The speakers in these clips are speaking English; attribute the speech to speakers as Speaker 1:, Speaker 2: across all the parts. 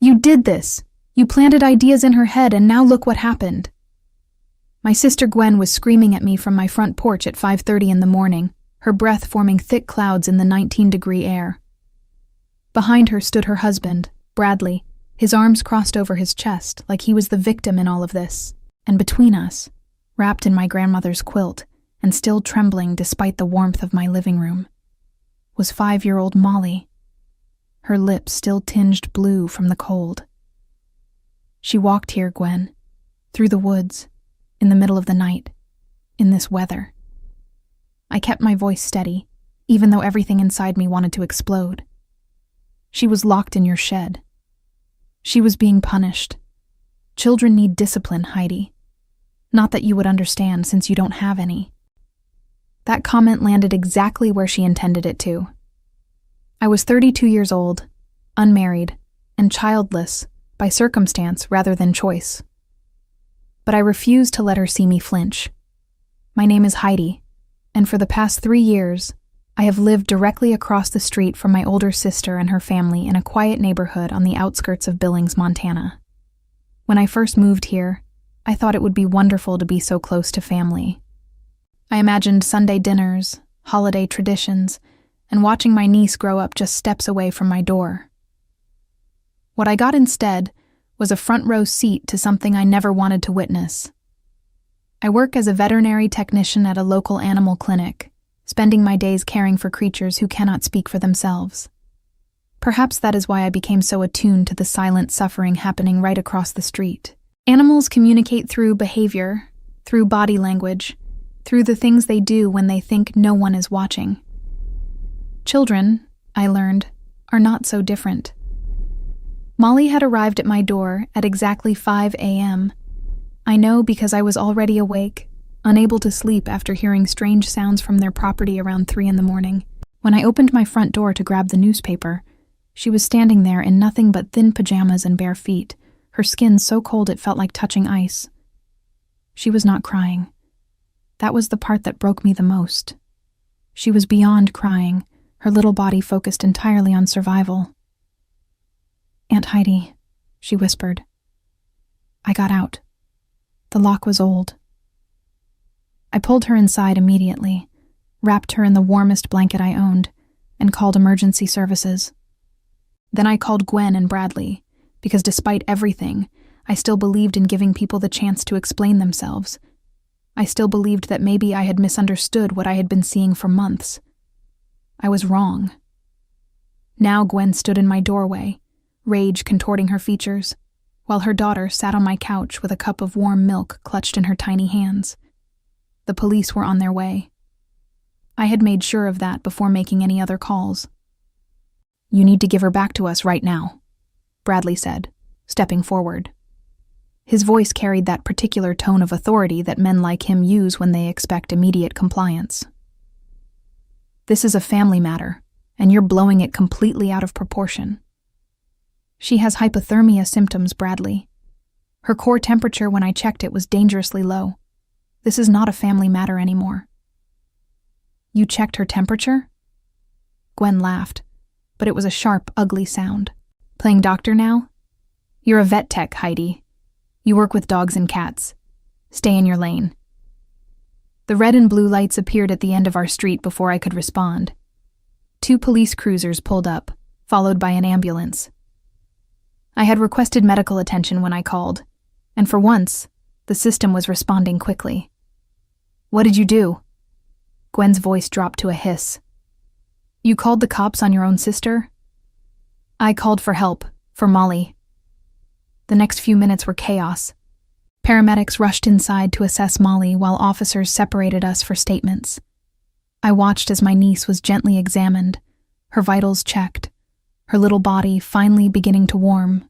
Speaker 1: You did this! You planted ideas in her head and now look what happened. My sister Gwen was screaming at me from my front porch at 5:30 in the morning, her breath forming thick clouds in the 19-degree air. Behind her stood her husband, Bradley, his arms crossed over his chest like he was the victim in all of this. And between us, wrapped in my grandmother's quilt and still trembling despite the warmth of my living room, was 5-year-old Molly, her lips still tinged blue from the cold. She walked here, Gwen, through the woods, in the middle of the night, in this weather. I kept my voice steady, even though everything inside me wanted to explode. She was locked in your shed. She was being punished. Children need discipline, Heidi. Not that you would understand since you don't have any. That comment landed exactly where she intended it to. I was 32 years old, unmarried, and childless by circumstance rather than choice. But I refused to let her see me flinch. My name is Heidi, and for the past 3 years, I have lived directly across the street from my older sister and her family in a quiet neighborhood on the outskirts of Billings, Montana. When I first moved here, I thought it would be wonderful to be so close to family. I imagined Sunday dinners, holiday traditions, and watching my niece grow up just steps away from my door. What I got instead was a front row seat to something I never wanted to witness. I work as a veterinary technician at a local animal clinic, spending my days caring for creatures who cannot speak for themselves. Perhaps that is why I became so attuned to the silent suffering happening right across the street. Animals communicate through behavior, through body language, through the things they do when they think no one is watching. Children, I learned, are not so different. Molly had arrived at my door at exactly 5 a.m. I know because I was already awake, unable to sleep after hearing strange sounds from their property around 3 in the morning. When I opened my front door to grab the newspaper, she was standing there in nothing but thin pajamas and bare feet, her skin so cold it felt like touching ice. She was not crying. That was the part that broke me the most. She was beyond crying, her little body focused entirely on survival. "Aunt Heidi," she whispered. I got out. The lock was old. I pulled her inside immediately, wrapped her in the warmest blanket I owned, and called emergency services. Then I called Gwen and Bradley, because despite everything, I still believed in giving people the chance to explain themselves. I still believed that maybe I had misunderstood what I had been seeing for months. I was wrong. Now Gwen stood in my doorway, rage contorting her features, while her daughter sat on my couch with a cup of warm milk clutched in her tiny hands. The police were on their way. I had made sure of that before making any other calls. "You need to give her back to us right now," Bradley said, stepping forward. His voice carried that particular tone of authority that men like him use when they expect immediate compliance. "This is a family matter, and you're blowing it completely out of proportion." "She has hypothermia symptoms, Bradley. Her core temperature when I checked it was dangerously low. This is not a family matter anymore." "You checked her temperature?" Gwen laughed, but it was a sharp, ugly sound. "Playing doctor now? You're a vet tech, Heidi. You work with dogs and cats. Stay in your lane." The red and blue lights appeared at the end of our street before I could respond. 2 police cruisers pulled up, followed by an ambulance. I had requested medical attention when I called, and for once, the system was responding quickly. "What did you do?" Gwen's voice dropped to a hiss. "You called the cops on your own sister?" "I called for help, for Molly." The next few minutes were chaos. Paramedics rushed inside to assess Molly while officers separated us for statements. I watched as my niece was gently examined, her vitals checked, her little body finally beginning to warm.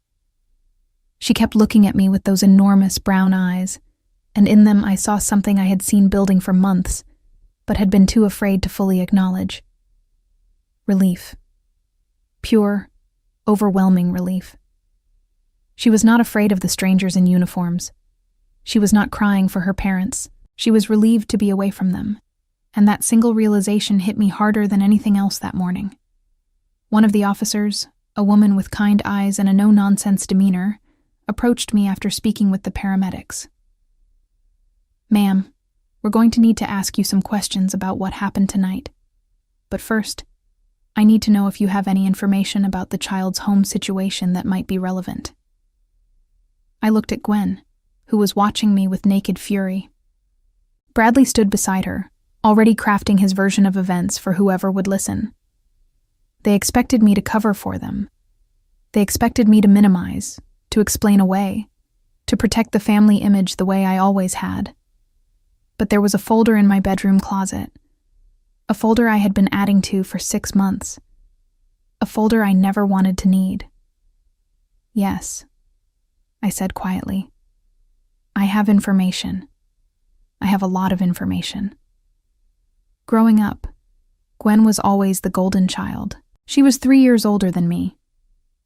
Speaker 1: She kept looking at me with those enormous brown eyes, and in them I saw something I had seen building for months, but had been too afraid to fully acknowledge. Relief. Pure, overwhelming relief. She was not afraid of the strangers in uniforms. She was not crying for her parents. She was relieved to be away from them, and that single realization hit me harder than anything else that morning. One of the officers, a woman with kind eyes and a no-nonsense demeanor, approached me after speaking with the paramedics. "Ma'am, we're going to need to ask you some questions about what happened tonight. But first, I need to know if you have any information about the child's home situation that might be relevant." I looked at Gwen, who was watching me with naked fury. Bradley stood beside her, already crafting his version of events for whoever would listen. They expected me to cover for them. They expected me to minimize, to explain away, to protect the family image the way I always had. But there was a folder in my bedroom closet, a folder I had been adding to for 6 months, a folder I never wanted to need. "Yes," I said quietly. "I have information. I have a lot of information." Growing up, Gwen was always the golden child. She was 3 years older than me,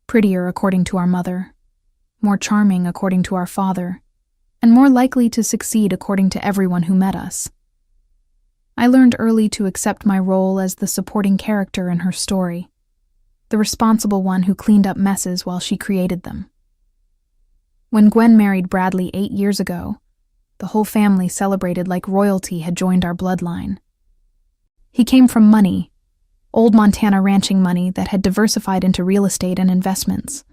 Speaker 1: prettier according to our mother, more charming according to our father, and more likely to succeed according to everyone who met us. I learned early to accept my role as the supporting character in her story, the responsible one who cleaned up messes while she created them. When Gwen married Bradley 8 years ago, the whole family celebrated like royalty had joined our bloodline. He came from money, old Montana ranching money that had diversified into real estate and investments.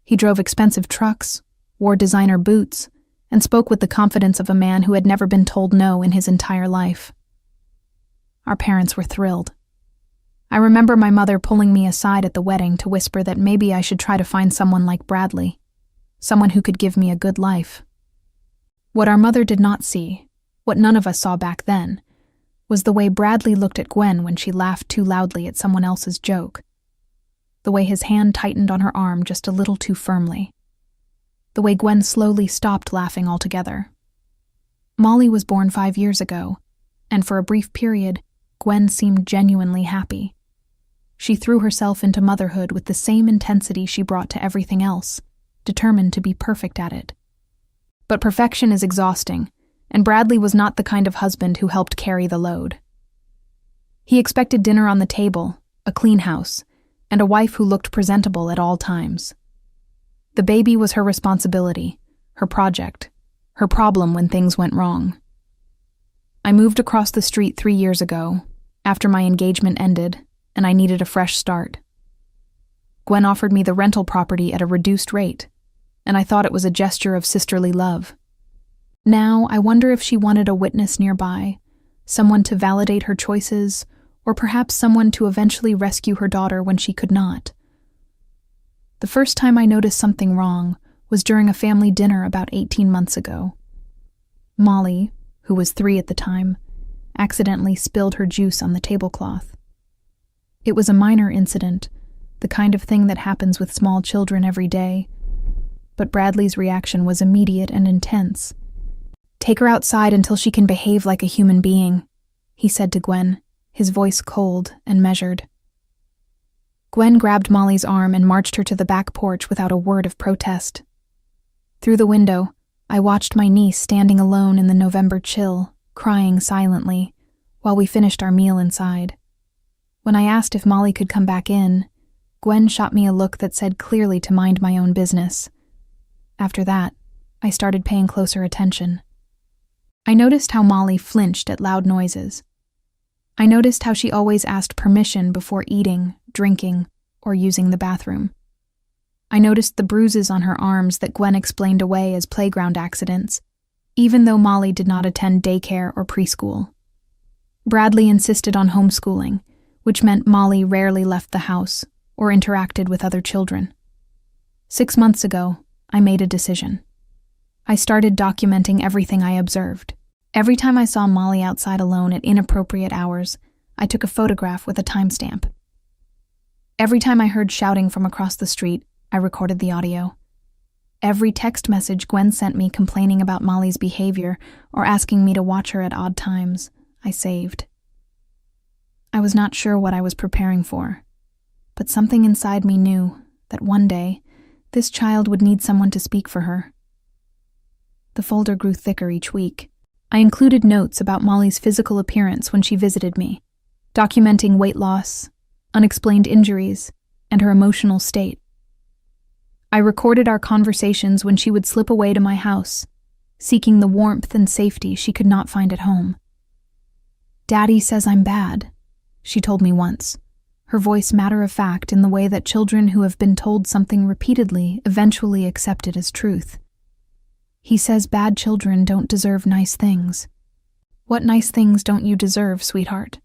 Speaker 1: He drove expensive trucks, wore designer boots, and spoke with the confidence of a man who had never been told no in his entire life. Our parents were thrilled. I remember my mother pulling me aside at the wedding to whisper that maybe I should try to find someone like Bradley, someone who could give me a good life. What our mother did not see, what none of us saw back then, was the way Bradley looked at Gwen when she laughed too loudly at someone else's joke, the way his hand tightened on her arm just a little too firmly, the way Gwen slowly stopped laughing altogether. Molly was born 5 years ago, and for a brief period, Gwen seemed genuinely happy. She threw herself into motherhood with the same intensity she brought to everything else, determined to be perfect at it. But perfection is exhausting, and Bradley was not the kind of husband who helped carry the load. He expected dinner on the table, a clean house, and a wife who looked presentable at all times. The baby was her responsibility, her project, her problem when things went wrong. I moved across the street 3 years ago, after my engagement ended, and I needed a fresh start. Gwen offered me the rental property at a reduced rate, and I thought it was a gesture of sisterly love. Now, I wonder if she wanted a witness nearby, someone to validate her choices, or perhaps someone to eventually rescue her daughter when she could not. The first time I noticed something wrong was during a family dinner about 18 months ago. Molly, who was 3 at the time, accidentally spilled her juice on the tablecloth. It was a minor incident, the kind of thing that happens with small children every day, but Bradley's reaction was immediate and intense. "Take her outside until she can behave like a human being," he said to Gwen, his voice cold and measured. Gwen grabbed Molly's arm and marched her to the back porch without a word of protest. Through the window, I watched my niece standing alone in the November chill, crying silently, while we finished our meal inside. When I asked if Molly could come back in, Gwen shot me a look that said clearly to mind my own business. After that, I started paying closer attention. I noticed how Molly flinched at loud noises. I noticed how she always asked permission before eating, drinking, or using the bathroom. I noticed the bruises on her arms that Gwen explained away as playground accidents, even though Molly did not attend daycare or preschool. Bradley insisted on homeschooling, which meant Molly rarely left the house or interacted with other children. 6 months ago, I made a decision. I started documenting everything I observed. Every time I saw Molly outside alone at inappropriate hours, I took a photograph with a timestamp. Every time I heard shouting from across the street, I recorded the audio. Every text message Gwen sent me complaining about Molly's behavior or asking me to watch her at odd times, I saved. I was not sure what I was preparing for, but something inside me knew that one day, this child would need someone to speak for her. The folder grew thicker each week. I included notes about Molly's physical appearance when she visited me, documenting weight loss, unexplained injuries, and her emotional state. I recorded our conversations when she would slip away to my house, seeking the warmth and safety she could not find at home. "Daddy says I'm bad," she told me once, her voice matter-of-fact in the way that children who have been told something repeatedly eventually accept it as truth. "He says bad children don't deserve nice things." "What nice things don't you deserve, sweetheart?"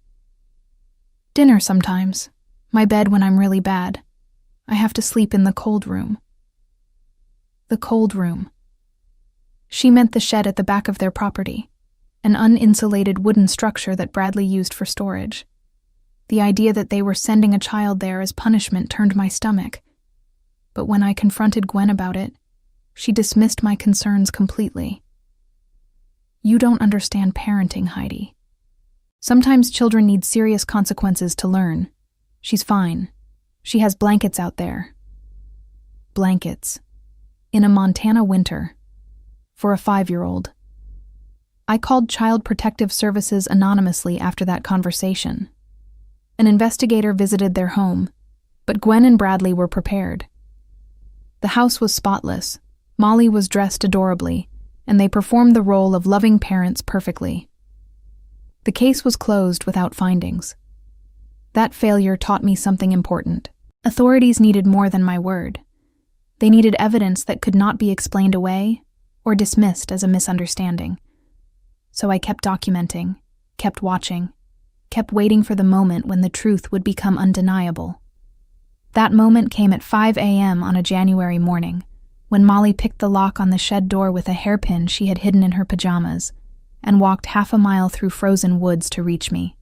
Speaker 1: "Dinner sometimes. My bed when I'm really bad. I have to sleep in the cold room." The cold room. She meant the shed at the back of their property, an uninsulated wooden structure that Bradley used for storage. The idea that they were sending a child there as punishment turned my stomach. But when I confronted Gwen about it, she dismissed my concerns completely. "You don't understand parenting, Heidi. Sometimes children need serious consequences to learn. She's fine. She has blankets out there." Blankets. In a Montana winter. For a 5-year-old. I called Child Protective Services anonymously after that conversation. An investigator visited their home, but Gwen and Bradley were prepared. The house was spotless, Molly was dressed adorably, and they performed the role of loving parents perfectly. The case was closed without findings. That failure taught me something important. Authorities needed more than my word. They needed evidence that could not be explained away or dismissed as a misunderstanding. So I kept documenting, kept watching, kept waiting for the moment when the truth would become undeniable. That moment came at 5 a.m. on a January morning, when Molly picked the lock on the shed door with a hairpin she had hidden in her pajamas and walked half a mile through frozen woods to reach me.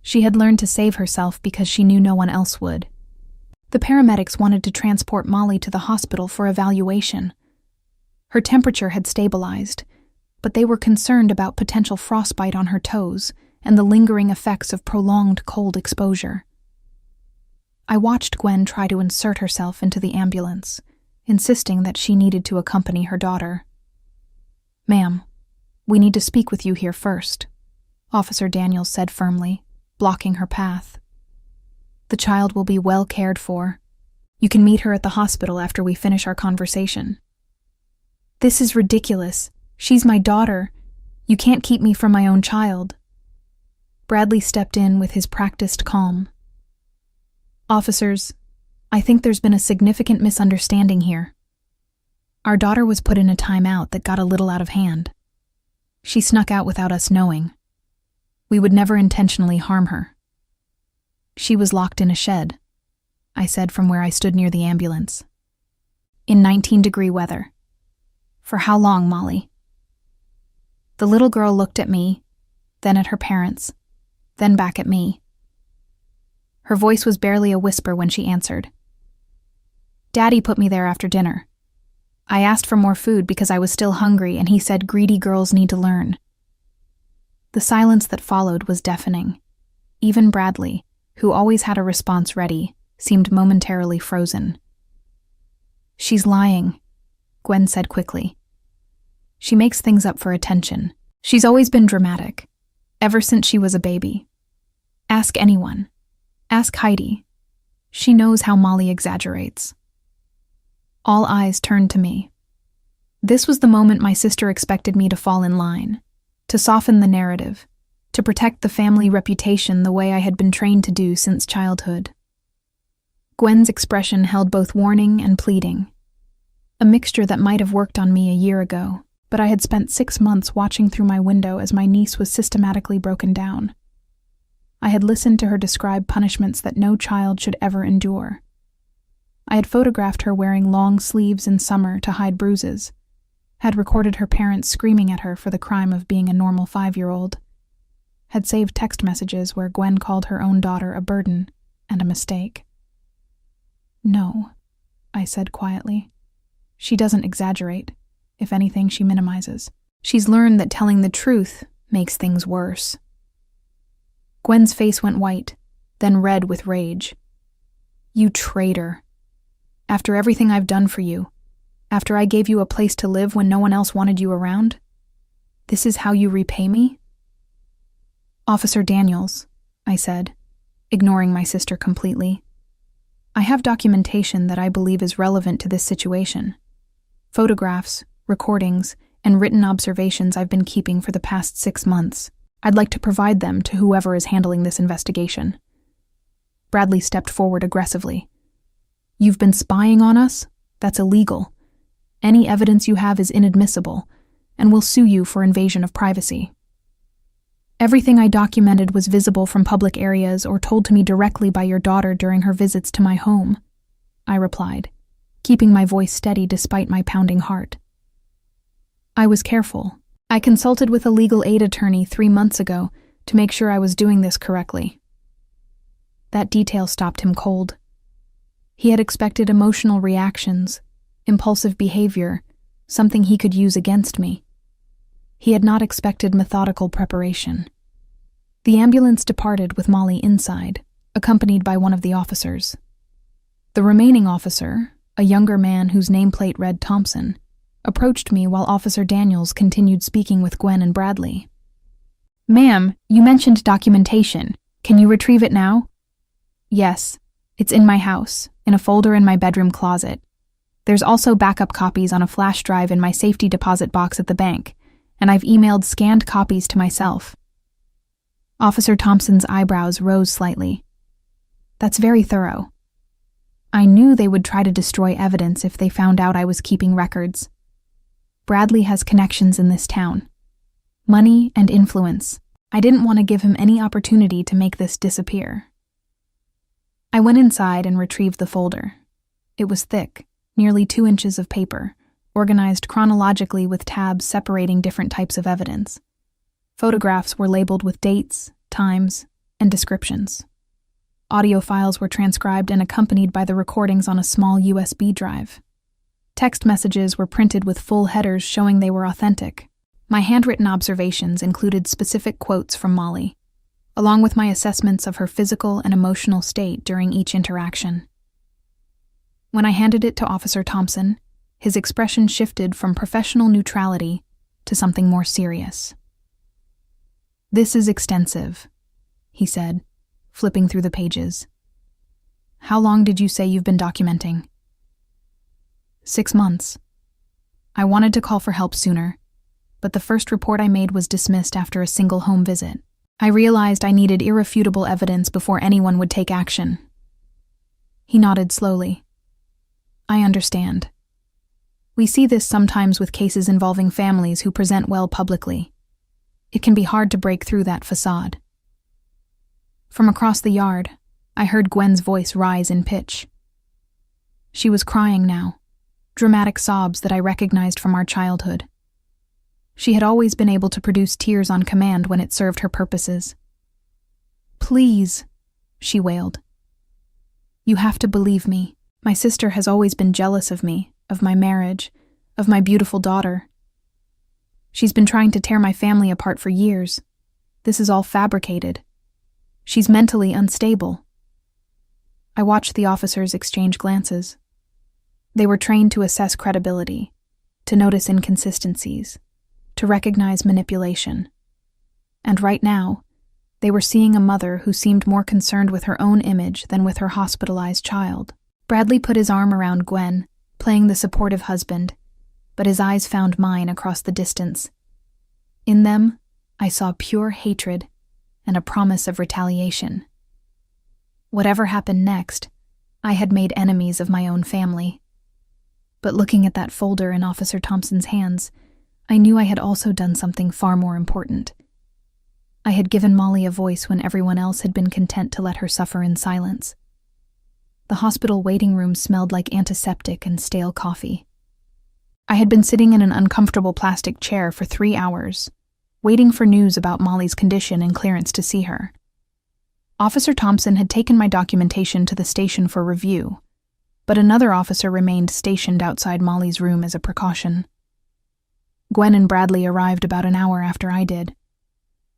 Speaker 1: She had learned to save herself because she knew no one else would. The paramedics wanted to transport Molly to the hospital for evaluation. Her temperature had stabilized, but they were concerned about potential frostbite on her toes and the lingering effects of prolonged cold exposure. I watched Gwen try to insert herself into the ambulance, insisting that she needed to accompany her daughter. "Ma'am, we need to speak with you here first," Officer Daniels said firmly, blocking her path. "The child will be well cared for. You can meet her at the hospital after we finish our conversation." "This is ridiculous. She's my daughter. You can't keep me from my own child." Bradley stepped in with his practiced calm. "Officers, I think there's been a significant misunderstanding here. Our daughter was put in a timeout that got a little out of hand. She snuck out without us knowing. We would never intentionally harm her. She was locked in a shed," I said from where I stood near the ambulance. "In 19-degree weather. For how long, Molly?" The little girl looked at me, then at her parents, then back at me. Her voice was barely a whisper when she answered. "Daddy put me there after dinner. I asked for more food because I was still hungry, and he said greedy girls need to learn." The silence that followed was deafening. Even Bradley, who always had a response ready, seemed momentarily frozen. "She's lying," Gwen said quickly. "She makes things up for attention. She's always been dramatic, ever since she was a baby. Ask anyone. Ask Heidi. She knows how Molly exaggerates." All eyes turned to me. This was the moment my sister expected me to fall in line, to soften the narrative, to protect the family reputation the way I had been trained to do since childhood. Gwen's expression held both warning and pleading, a mixture that might have worked on me a year ago, but I had spent 6 months watching through my window as my niece was systematically broken down. I had listened to her describe punishments that no child should ever endure. I had photographed her wearing long sleeves in summer to hide bruises, had recorded her parents screaming at her for the crime of being a normal 5-year-old, had saved text messages where Gwen called her own daughter a burden and a mistake. "No," I said quietly. "She doesn't exaggerate. If anything, she minimizes. She's learned that telling the truth makes things worse." Gwen's face went white, then red with rage. "You traitor. After everything I've done for you, after I gave you a place to live when no one else wanted you around, this is how you repay me?" "Officer Daniels," I said, ignoring my sister completely. I have documentation that I believe is relevant to this situation. Photographs, recordings, and written observations I've been keeping for the past 6 months. I'd like to provide them to whoever is handling this investigation. Bradley stepped forward aggressively. You've been spying on us? That's illegal. Any evidence you have is inadmissible, and we'll sue you for invasion of privacy. Everything I documented was visible from public areas or told to me directly by your daughter during her visits to my home, I replied, keeping my voice steady despite my pounding heart. I was careful. I consulted with a legal aid attorney 3 months ago to make sure I was doing this correctly. That detail stopped him cold. He had expected emotional reactions, impulsive behavior, something he could use against me. He had not expected methodical preparation. The ambulance departed with Molly inside, accompanied by one of the officers. The remaining officer, a younger man whose nameplate read Thompson, approached me while Officer Daniels continued speaking with Gwen and Bradley. Ma'am, you mentioned documentation. Can you retrieve it now? Yes, it's in my house, in a folder in my bedroom closet. There's also backup copies on a flash drive in my safety deposit box at the bank, and I've emailed scanned copies to myself. Officer Thompson's eyebrows rose slightly. That's very thorough. I knew they would try to destroy evidence if they found out I was keeping records. Bradley has connections in this town. Money and influence. I didn't want to give him any opportunity to make this disappear. I went inside and retrieved the folder. It was thick, nearly 2 inches of paper, organized chronologically with tabs separating different types of evidence. Photographs were labeled with dates, times, and descriptions. Audio files were transcribed and accompanied by the recordings on a small USB drive. Text messages were printed with full headers showing they were authentic. My handwritten observations included specific quotes from Molly, along with my assessments of her physical and emotional state during each interaction. When I handed it to Officer Thompson, his expression shifted from professional neutrality to something more serious. This is extensive, he said, flipping through the pages. How long did you say you've been documenting? 6 months. I wanted to call for help sooner, but the first report I made was dismissed after a single home visit. I realized I needed irrefutable evidence before anyone would take action. He nodded slowly. I understand. We see this sometimes with cases involving families who present well publicly. It can be hard to break through that facade. From across the yard, I heard Gwen's voice rise in pitch. She was crying now, dramatic sobs that I recognized from our childhood. She had always been able to produce tears on command when it served her purposes. Please, she wailed. You have to believe me. My sister has always been jealous of me, of my marriage, of my beautiful daughter. She's been trying to tear my family apart for years. This is all fabricated. She's mentally unstable. I watched the officers exchange glances. They were trained to assess credibility, to notice inconsistencies, to recognize manipulation. And right now, they were seeing a mother who seemed more concerned with her own image than with her hospitalized child. Bradley put his arm around Gwen, playing the supportive husband, but his eyes found mine across the distance. In them, I saw pure hatred and a promise of retaliation. Whatever happened next, I had made enemies of my own family. But looking at that folder in Officer Thompson's hands, I knew I had also done something far more important. I had given Molly a voice when everyone else had been content to let her suffer in silence. The hospital waiting room smelled like antiseptic and stale coffee. I had been sitting in an uncomfortable plastic chair for 3 hours, waiting for news about Molly's condition and clearance to see her. Officer Thompson had taken my documentation to the station for review, but another officer remained stationed outside Molly's room as a precaution. Gwen and Bradley arrived about an hour after I did.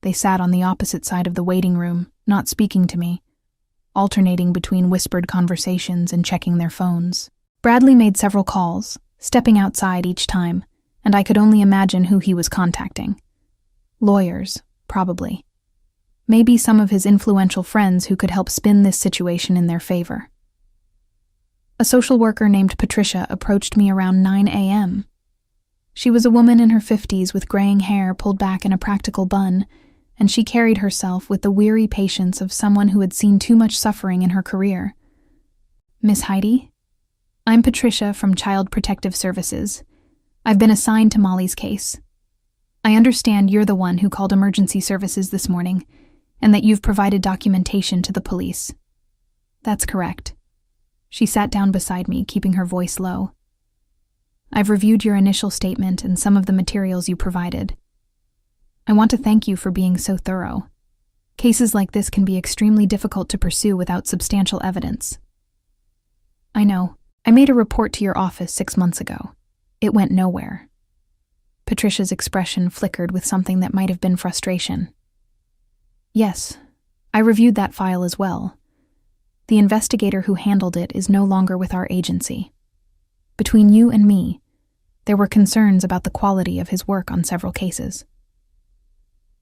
Speaker 1: They sat on the opposite side of the waiting room, not speaking to me, alternating between whispered conversations and checking their phones. Bradley made several calls, stepping outside each time, and I could only imagine who he was contacting. Lawyers, probably. Maybe some of his influential friends who could help spin this situation in their favor. A social worker named Patricia approached me around 9 a.m. She was a woman in her 50s with graying hair pulled back in a practical bun, and she carried herself with the weary patience of someone who had seen too much suffering in her career. "Miss Heidi? I'm Patricia from Child Protective Services. I've been assigned to Molly's case. I understand you're the one who called emergency services this morning, and that you've provided documentation to the police." "That's correct." She sat down beside me, keeping her voice low. "I've reviewed your initial statement and some of the materials you provided. I want to thank you for being so thorough. Cases like this can be extremely difficult to pursue without substantial evidence." "I know. I made a report to your office 6 months ago. It went nowhere." Patricia's expression flickered with something that might have been frustration. "Yes, I reviewed that file as well. The investigator who handled it is no longer with our agency. Between you and me, there were concerns about the quality of his work on several cases.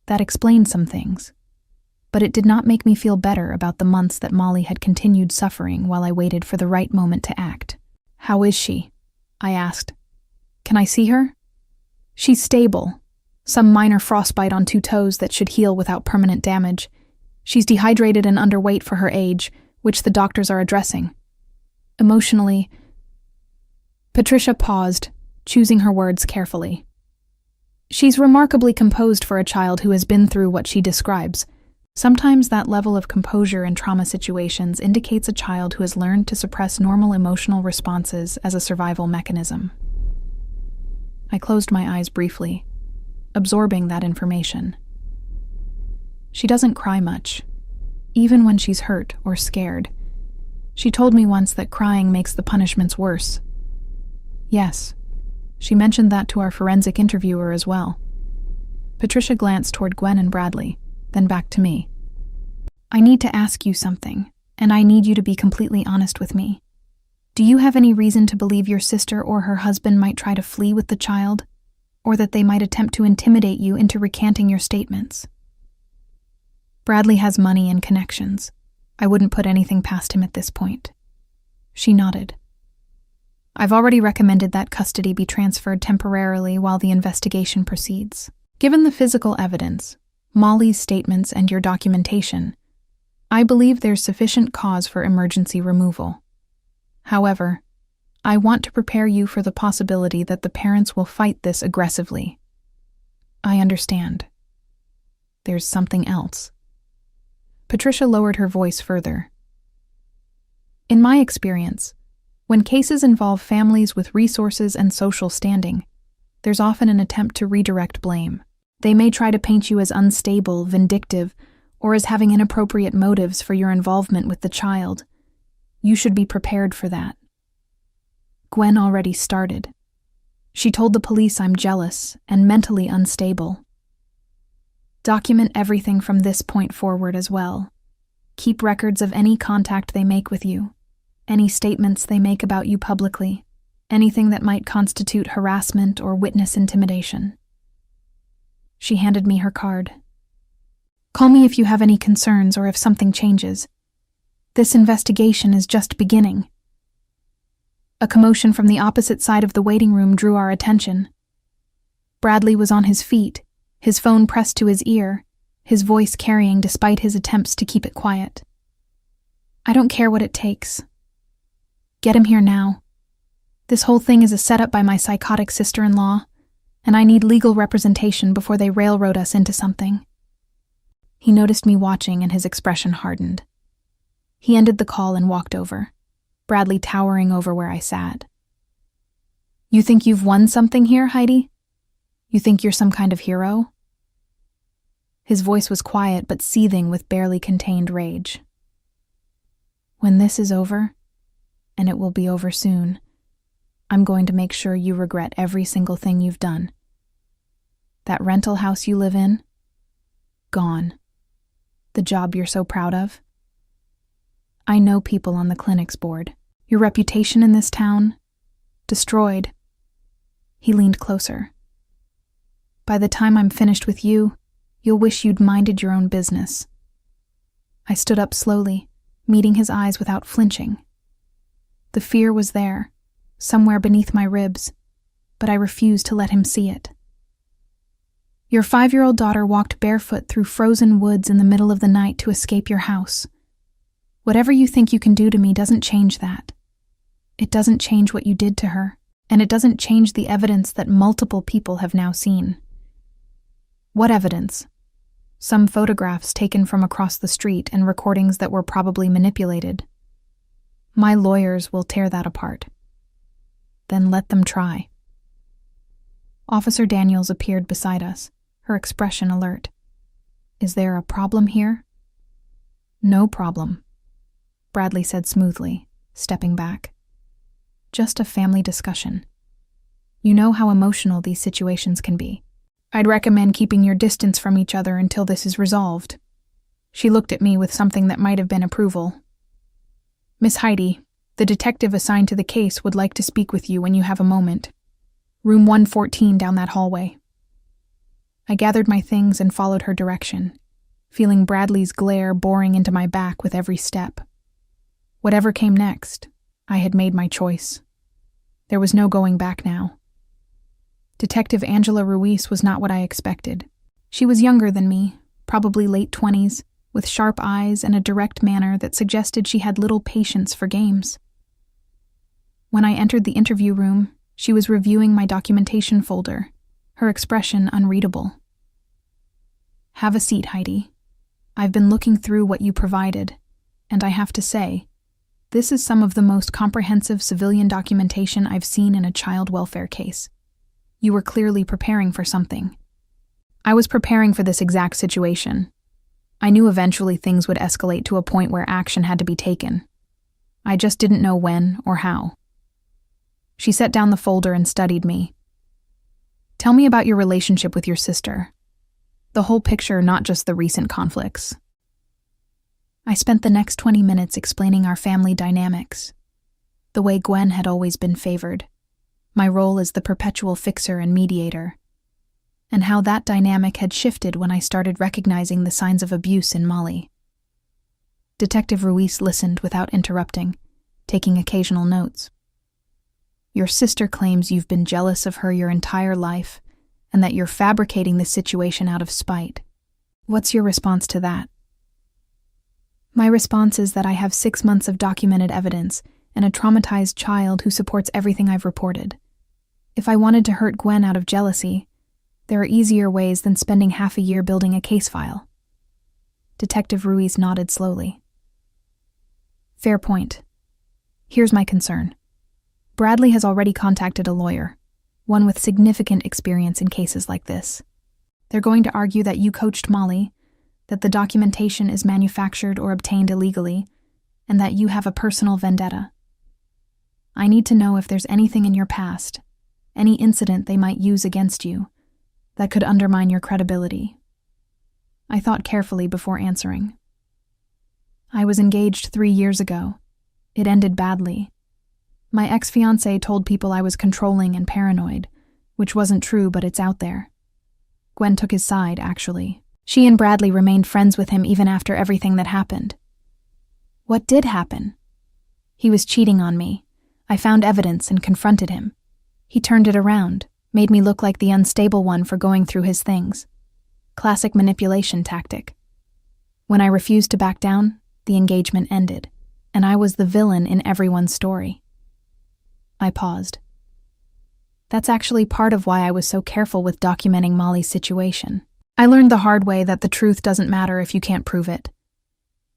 Speaker 1: That explained some things, but it did not make me feel better about the months that Molly had continued suffering while I waited for the right moment to act." "How is she?" I asked. "Can I see her?" "She's stable. Some minor frostbite on 2 toes that should heal without permanent damage. She's dehydrated and underweight for her age, which the doctors are addressing. Emotionally..." Patricia paused, choosing her words carefully. "She's remarkably composed for a child who has been through what she describes. Sometimes that level of composure in trauma situations indicates a child who has learned to suppress normal emotional responses as a survival mechanism." I closed my eyes briefly, absorbing that information. "She doesn't cry much, even when she's hurt or scared. She told me once that crying makes the punishments worse." "Yes, she mentioned that to our forensic interviewer as well." Patricia glanced toward Gwen and Bradley, then back to me. "I need to ask you something, and I need you to be completely honest with me. Do you have any reason to believe your sister or her husband might try to flee with the child, or that they might attempt to intimidate you into recanting your statements?" "Bradley has money and connections. I wouldn't put anything past him at this point." She nodded. "I've already recommended that custody be transferred temporarily while the investigation proceeds. Given the physical evidence, Molly's statements, and your documentation, I believe there's sufficient cause for emergency removal. However, I want to prepare you for the possibility that the parents will fight this aggressively." "I understand. There's something else." Patricia lowered her voice further. "In my experience, when cases involve families with resources and social standing, there's often an attempt to redirect blame. They may try to paint you as unstable, vindictive, or as having inappropriate motives for your involvement with the child. You should be prepared for that." Gwen already started. She told the police I'm jealous and mentally unstable. "Document everything from this point forward as well. Keep records of any contact they make with you, any statements they make about you publicly, anything that might constitute harassment or witness intimidation." She handed me her card. "Call me if you have any concerns or if something changes. This investigation is just beginning." A commotion from the opposite side of the waiting room drew our attention. Bradley was on his feet, his phone pressed to his ear, his voice carrying despite his attempts to keep it quiet. "I don't care what it takes. Get him here now. This whole thing is a setup by my psychotic sister-in-law, and I need legal representation before they railroad us into something." He noticed me watching and his expression hardened. He ended the call and walked over, Bradley towering over where I sat. "You think you've won something here, Heidi? You think you're some kind of hero?" His voice was quiet but seething with barely contained rage. "When this is over, and it will be over soon, I'm going to make sure you regret every single thing you've done. That rental house you live in? Gone. The job you're so proud of? I know people on the clinic's board. Your reputation in this town? Destroyed." He leaned closer. "By the time I'm finished with you, you'll wish you'd minded your own business." I stood up slowly, meeting his eyes without flinching. The fear was there, somewhere beneath my ribs, but I refused to let him see it. Your 5-year-old daughter walked barefoot through frozen woods in the middle of the night to escape your house. Whatever you think you can do to me doesn't change that. It doesn't change what you did to her, and it doesn't change the evidence that multiple people have now seen. What evidence? Some photographs taken from across the street and recordings that were probably manipulated. My lawyers will tear that apart. Then let them try. Officer Daniels appeared beside us, her expression alert. Is there a problem here? No problem, Bradley said smoothly, stepping back. Just a family discussion. You know how emotional these situations can be. I'd recommend keeping your distance from each other until this is resolved. She looked at me with something that might have been approval. Miss Heidi, the detective assigned to the case would like to speak with you when you have a moment. Room 114 down that hallway. I gathered my things and followed her direction, feeling Bradley's glare boring into my back with every step. Whatever came next, I had made my choice. There was no going back now. Detective Angela Ruiz was not what I expected. She was younger than me, probably late 20s, with sharp eyes and a direct manner that suggested she had little patience for games. When I entered the interview room, she was reviewing my documentation folder, her expression unreadable. Have a seat, Heidi. I've been looking through what you provided, and I have to say, this is some of the most comprehensive civilian documentation I've seen in a child welfare case. You were clearly preparing for something. I was preparing for this exact situation. I knew eventually things would escalate to a point where action had to be taken. I just didn't know when or how. She set down the folder and studied me. Tell me about your relationship with your sister. The whole picture, not just the recent conflicts. I spent the next 20 minutes explaining our family dynamics. The way Gwen had always been favored. My role as the perpetual fixer and mediator. And how that dynamic had shifted when I started recognizing the signs of abuse in Molly. Detective Ruiz listened without interrupting, taking occasional notes. Your sister claims you've been jealous of her your entire life, and that you're fabricating this situation out of spite. What's your response to that? My response is that I have 6 months of documented evidence and a traumatized child who supports everything I've reported. If I wanted to hurt Gwen out of jealousy, there are easier ways than spending half a year building a case file. Detective Ruiz nodded slowly. Fair point. Here's my concern. Bradley has already contacted a lawyer, one with significant experience in cases like this. They're going to argue that you coached Molly, that the documentation is manufactured or obtained illegally, and that you have a personal vendetta. I need to know if there's anything in your past, any incident they might use against you, that could undermine your credibility. I thought carefully before answering. I was engaged 3 years ago. It ended badly. My ex-fiancé told people I was controlling and paranoid, which wasn't true, but it's out there. Gwen took his side, actually. She and Bradley remained friends with him even after everything that happened. What did happen? He was cheating on me. I found evidence and confronted him. He turned it around, made me look like the unstable one for going through his things. Classic manipulation tactic. When I refused to back down, the engagement ended, and I was the villain in everyone's story. I paused. That's actually part of why I was so careful with documenting Molly's situation. I learned the hard way that the truth doesn't matter if you can't prove it.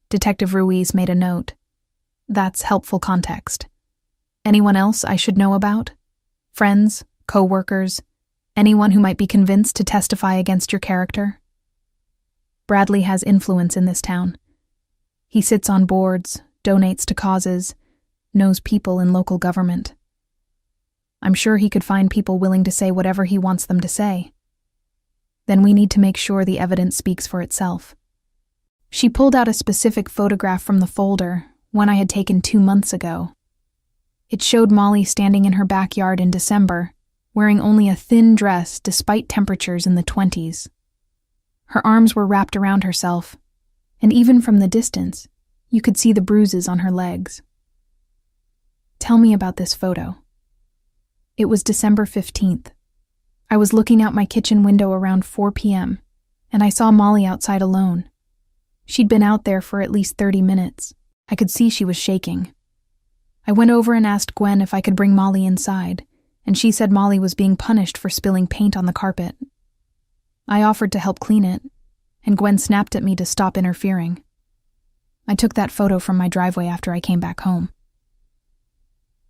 Speaker 1: Detective Ruiz made a note. That's helpful context. Anyone else I should know about? Friends, co-workers, anyone who might be convinced to testify against your character? Bradley has influence in this town. He sits on boards, donates to causes, knows people in local government. I'm sure he could find people willing to say whatever he wants them to say. Then we need to make sure the evidence speaks for itself. She pulled out a specific photograph from the folder, one I had taken 2 months ago. It showed Molly standing in her backyard in December, wearing only a thin dress despite temperatures in the 20s. Her arms were wrapped around herself, and even from the distance, you could see the bruises on her legs. Tell me about this photo. It was December 15th. I was looking out my kitchen window around 4 p.m., and I saw Molly outside alone. She'd been out there for at least 30 minutes. I could see she was shaking. I went over and asked Gwen if I could bring Molly inside, and she said Molly was being punished for spilling paint on the carpet. I offered to help clean it, and Gwen snapped at me to stop interfering. I took that photo from my driveway after I came back home.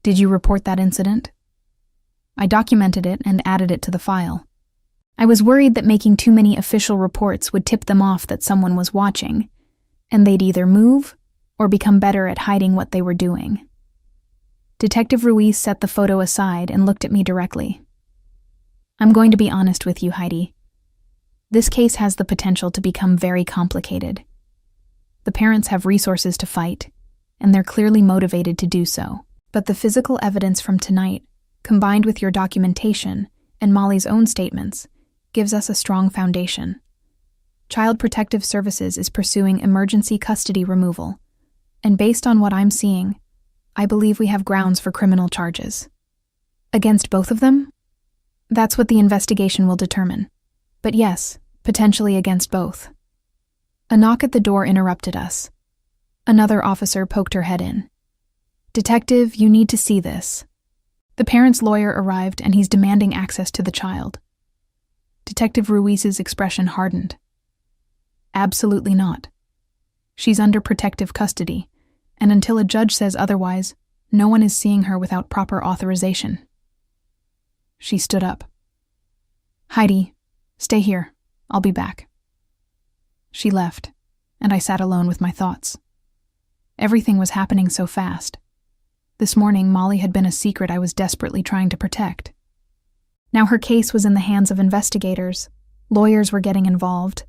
Speaker 1: Did you report that incident? I documented it and added it to the file. I was worried that making too many official reports would tip them off that someone was watching, and they'd either move or become better at hiding what they were doing. Detective Ruiz set the photo aside and looked at me directly. I'm going to be honest with you, Heidi. This case has the potential to become very complicated. The parents have resources to fight, and they're clearly motivated to do so. But the physical evidence from tonight, combined with your documentation and Molly's own statements, gives us a strong foundation. Child Protective Services is pursuing emergency custody removal, and based on what I'm seeing, I believe we have grounds for criminal charges. Against both of them? That's what the investigation will determine. But yes, potentially against both. A knock at the door interrupted us. Another officer poked her head in. Detective, you need to see this. The parent's lawyer arrived and he's demanding access to the child. Detective Ruiz's expression hardened. Absolutely not. She's under protective custody, and until a judge says otherwise, no one is seeing her without proper authorization. She stood up. Heidi, stay here. I'll be back. She left, and I sat alone with my thoughts. Everything was happening so fast. This morning, Molly had been a secret I was desperately trying to protect. Now her case was in the hands of investigators, lawyers were getting involved,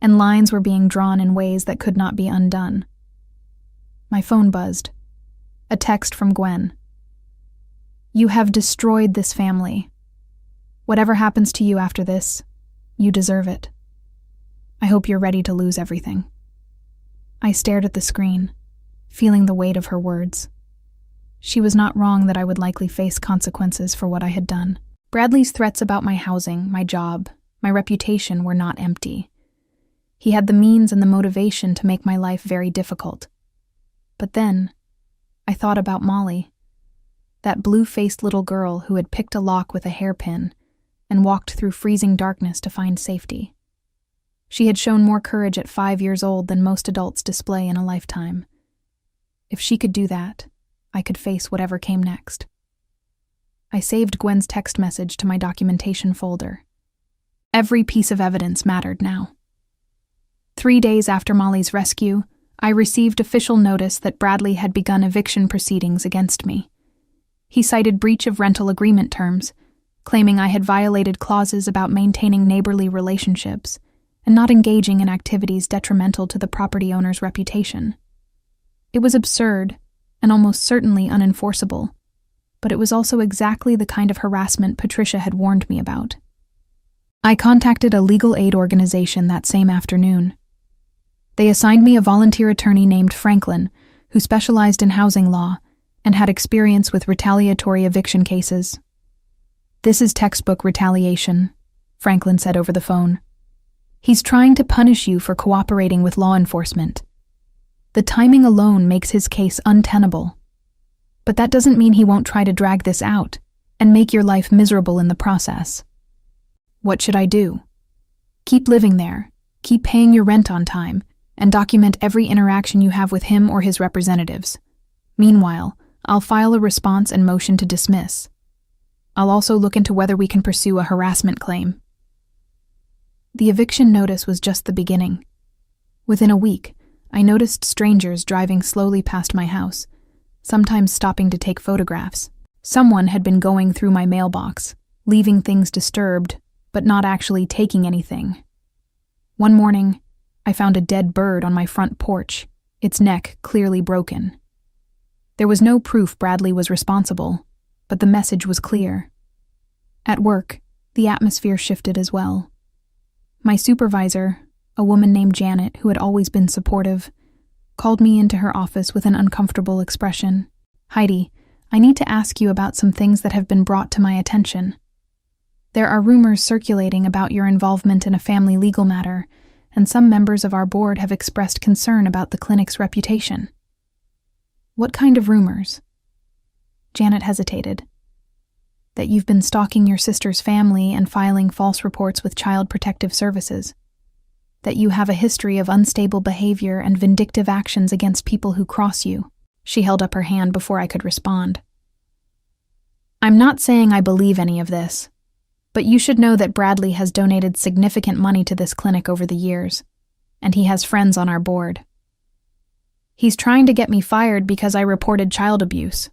Speaker 1: and lines were being drawn in ways that could not be undone. My phone buzzed. A text from Gwen. You have destroyed this family. Whatever happens to you after this, you deserve it. I hope you're ready to lose everything. I stared at the screen, feeling the weight of her words. She was not wrong that I would likely face consequences for what I had done. Bradley's threats about my housing, my job, my reputation were not empty. He had the means and the motivation to make my life very difficult. But then, I thought about Molly, that blue-faced little girl who had picked a lock with a hairpin and walked through freezing darkness to find safety. She had shown more courage at 5 years old than most adults display in a lifetime. If she could do that, I could face whatever came next. I saved Gwen's text message to my documentation folder. Every piece of evidence mattered now. 3 days after Molly's rescue, I received official notice that Bradley had begun eviction proceedings against me. He cited breach of rental agreement terms, claiming I had violated clauses about maintaining neighborly relationships and not engaging in activities detrimental to the property owner's reputation. It was absurd and almost certainly unenforceable, but it was also exactly the kind of harassment Patricia had warned me about. I contacted a legal aid organization that same afternoon. They assigned me a volunteer attorney named Franklin, who specialized in housing law and had experience with retaliatory eviction cases. This is textbook retaliation, Franklin said over the phone. He's trying to punish you for cooperating with law enforcement. The timing alone makes his case untenable. But that doesn't mean he won't try to drag this out and make your life miserable in the process. What should I do? Keep living there, keep paying your rent on time, and document every interaction you have with him or his representatives. Meanwhile, I'll file a response and motion to dismiss. I'll also look into whether we can pursue a harassment claim. The eviction notice was just the beginning. Within a week, I noticed strangers driving slowly past my house, sometimes stopping to take photographs. Someone had been going through my mailbox, leaving things disturbed, but not actually taking anything. One morning, I found a dead bird on my front porch, its neck clearly broken. There was no proof Bradley was responsible, but the message was clear. At work, the atmosphere shifted as well. My supervisor, a woman named Janet who had always been supportive, called me into her office with an uncomfortable expression. Heidi, I need to ask you about some things that have been brought to my attention. There are rumors circulating about your involvement in a family legal matter, and some members of our board have expressed concern about the clinic's reputation. What kind of rumors? Janet hesitated. That you've been stalking your sister's family and filing false reports with Child Protective Services. That you have a history of unstable behavior and vindictive actions against people who cross you. She held up her hand before I could respond. I'm not saying I believe any of this, but you should know that Bradley has donated significant money to this clinic over the years, and he has friends on our board. He's trying to get me fired because I reported child abuse.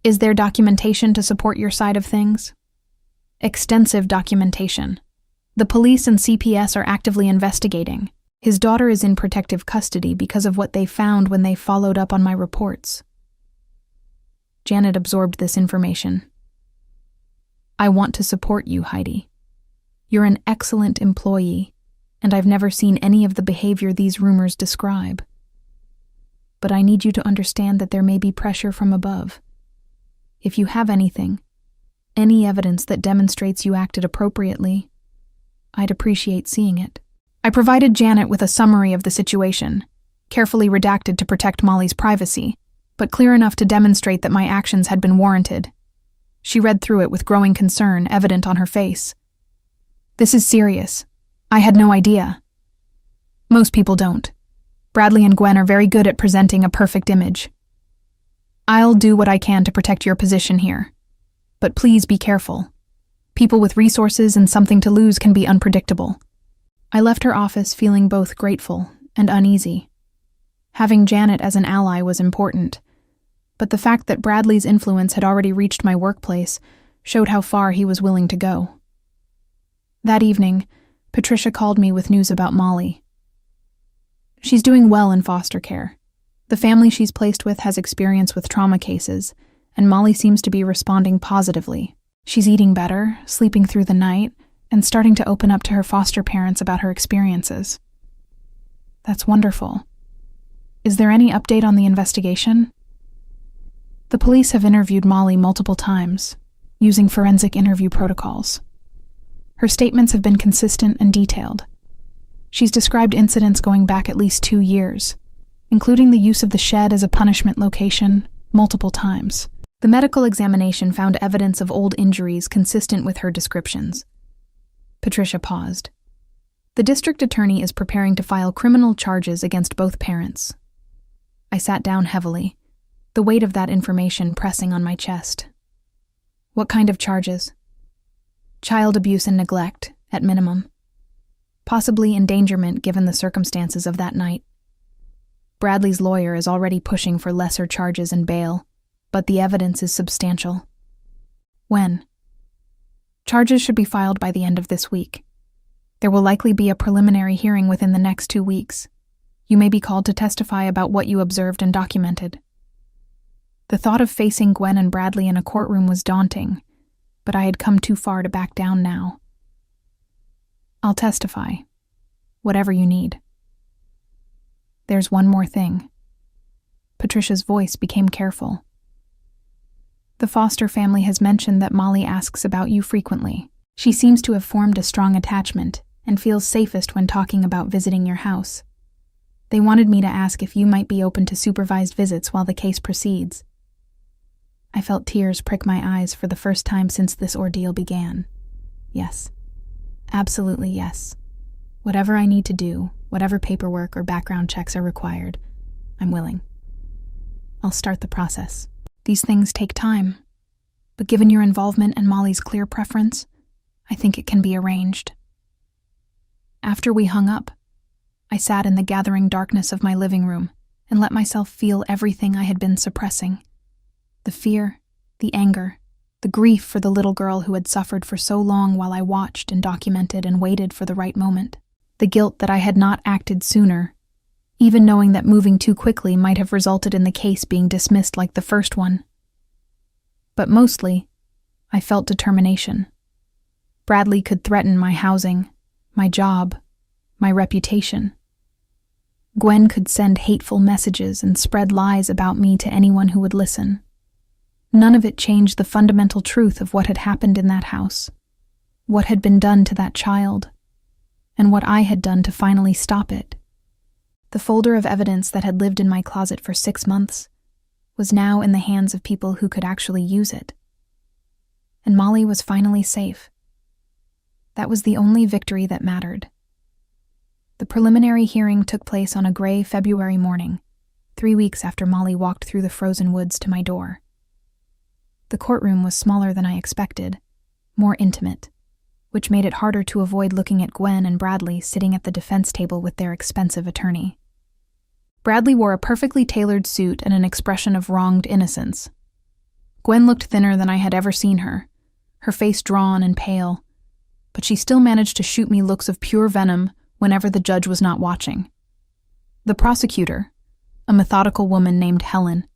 Speaker 1: Is there documentation to support your side of things? Extensive documentation. The police and CPS are actively investigating. His daughter is in protective custody because of what they found when they followed up on my reports. Janet absorbed this information. I want to support you, Heidi. You're an excellent employee, and I've never seen any of the behavior these rumors describe. But I need you to understand that there may be pressure from above. If you have anything, any evidence that demonstrates you acted appropriately, I'd appreciate seeing it. I provided Janet with a summary of the situation, carefully redacted to protect Molly's privacy, but clear enough to demonstrate that my actions had been warranted. She read through it with growing concern evident on her face. This is serious. I had no idea. Most people don't. Bradley and Gwen are very good at presenting a perfect image. I'll do what I can to protect your position here. But please be careful. People with resources and something to lose can be unpredictable. I left her office feeling both grateful and uneasy. Having Janet as an ally was important, but the fact that Bradley's influence had already reached my workplace showed how far he was willing to go. That evening, Patricia called me with news about Molly. She's doing well in foster care. The family she's placed with has experience with trauma cases, and Molly seems to be responding positively. She's eating better, sleeping through the night, and starting to open up to her foster parents about her experiences. That's wonderful. Is there any update on the investigation? The police have interviewed Molly multiple times, using forensic interview protocols. Her statements have been consistent and detailed. She's described incidents going back at least 2 years, including the use of the shed as a punishment location multiple times. The medical examination found evidence of old injuries consistent with her descriptions. Patricia paused. The district attorney is preparing to file criminal charges against both parents. I sat down heavily, the weight of that information pressing on my chest. What kind of charges? Child abuse and neglect, at minimum. Possibly endangerment given the circumstances of that night. Bradley's lawyer is already pushing for lesser charges and bail, but the evidence is substantial. When? Charges should be filed by the end of this week. There will likely be a preliminary hearing within the next 2 weeks. You may be called to testify about what you observed and documented. The thought of facing Gwen and Bradley in a courtroom was daunting, but I had come too far to back down now. I'll testify, whatever you need. There's one more thing. Patricia's voice became careful. The foster family has mentioned that Molly asks about you frequently. She seems to have formed a strong attachment and feels safest when talking about visiting your house. They wanted me to ask if you might be open to supervised visits while the case proceeds. I felt tears prick my eyes for the first time since this ordeal began. Yes. Absolutely yes. Whatever I need to do, whatever paperwork or background checks are required, I'm willing. I'll start the process. These things take time, but given your involvement and Molly's clear preference, I think it can be arranged. After we hung up, I sat in the gathering darkness of my living room and let myself feel everything I had been suppressing. The fear, the anger, the grief for the little girl who had suffered for so long while I watched and documented and waited for the right moment. The guilt that I had not acted sooner, even knowing that moving too quickly might have resulted in the case being dismissed like the first one. But mostly, I felt determination. Bradley could threaten my housing, my job, my reputation. Gwen could send hateful messages and spread lies about me to anyone who would listen. None of it changed the fundamental truth of what had happened in that house, what had been done to that child, and what I had done to finally stop it. The folder of evidence that had lived in my closet for 6 months was now in the hands of people who could actually use it. And Molly was finally safe. That was the only victory that mattered. The preliminary hearing took place on a gray February morning, 3 weeks after Molly walked through the frozen woods to my door. The courtroom was smaller than I expected, more intimate, which made it harder to avoid looking at Gwen and Bradley sitting at the defense table with their expensive attorney. Bradley wore a perfectly tailored suit and an expression of wronged innocence. Gwen looked thinner than I had ever seen her, her face drawn and pale, but she still managed to shoot me looks of pure venom whenever the judge was not watching. The prosecutor, a methodical woman named Helen,